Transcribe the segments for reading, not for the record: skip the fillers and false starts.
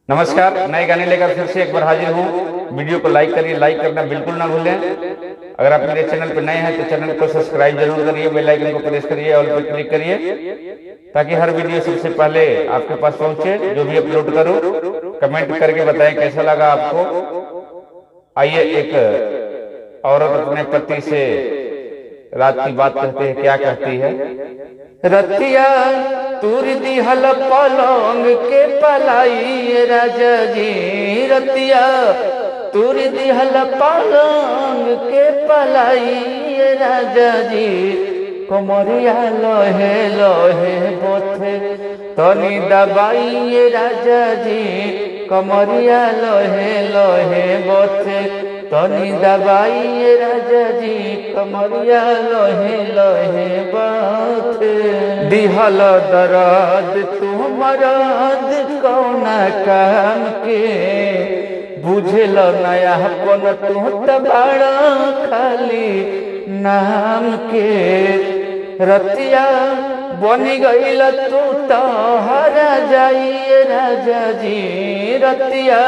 नमस्कार, नए गाने लेकर फिर से एक बार हाजिर हूँ। वीडियो को लाइक करिए, लाइक करना बिल्कुल ना भूलें। अगर आप मेरे चैनल पर नए हैं तो चैनल को सब्सक्राइब जरूर करिए, बेल आइकन को प्रेस करिए और पर क्लिक करिए ताकि हर वीडियो सबसे पहले आपके पास पहुंचे। जो भी अपलोड करूं कमेंट करके बताएं कैसा लगा आपको। आइए, एक औरत अपने पति से रात की बात कहते हैं, क्या कहती है। रतिया तूर दिहल पलंग के पलाई राजा जी, रतिया तूर दिहल पलंग के पलाई राजा जी, कमरिया लोहे लोहे बोथे तनी दबाई राजा जी, कमरिया लोहे लोहे बोथे तनी दबाई राजा जी, कमरिया लोहे लोहे बोथे। दिहल दर्द तू मरद कौना काम के, बुझल नया पन तू तबाड़ा खाली नाम के। रतिया बनी गईल तू तो हरा जाइए राजा जी, रतिया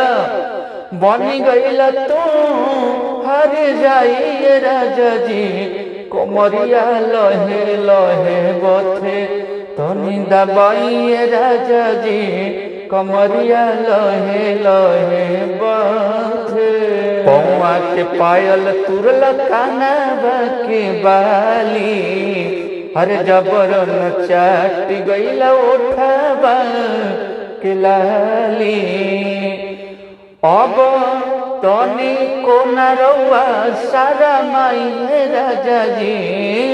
बनी गईल तू हर जाइए राजा जी, कमरिया लोहे लोहे बोथे तनी दबाइए राजा जी, कमरिया लोहे लोहे बोथे। पौआ के पायल तुरल कानवा के बाली, हरे जबरन चाट गईल ओठवा के लाली। अब तनी को नरवा सारा माई राजा जी,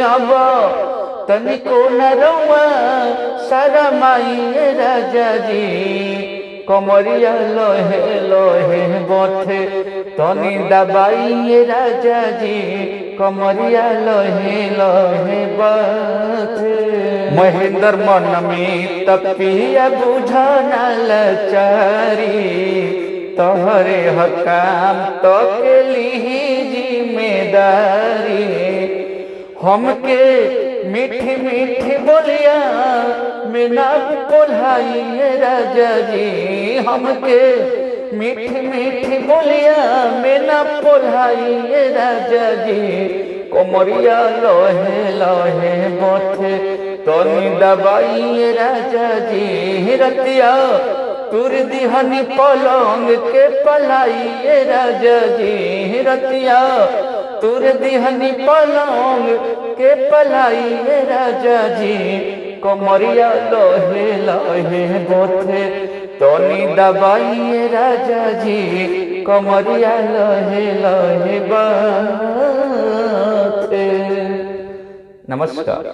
अब तनी को नरवा सारा माई राजा जी, कमरिया लोहे लोहे बोथे तनी दबाई राजा जी, कमरिया लोहे लोहे बोथे। महेंद्र मन में तपिया बुझना लाचारी, तोहरे हकाम तो के ली जिम्मेदारी। हमके मीठी मीठी बोलिया में ना बोलाई राजा जी, हमके मीठी मीठी बोलिया में ना बोलाई राजा जी, कमरिया लोहे लोहे बोथे तनी दबाई राजा जी, रतिया तुर दिहनी पलंग के पलाई राजा जी, रतिया तुर दिहनी पलंग के पलाई राजा जी, कमरिया लोहे लोहे बोथे तनी दबाई राजा जी, कमरिया लोहे लोहे बोथे। नमस्कार।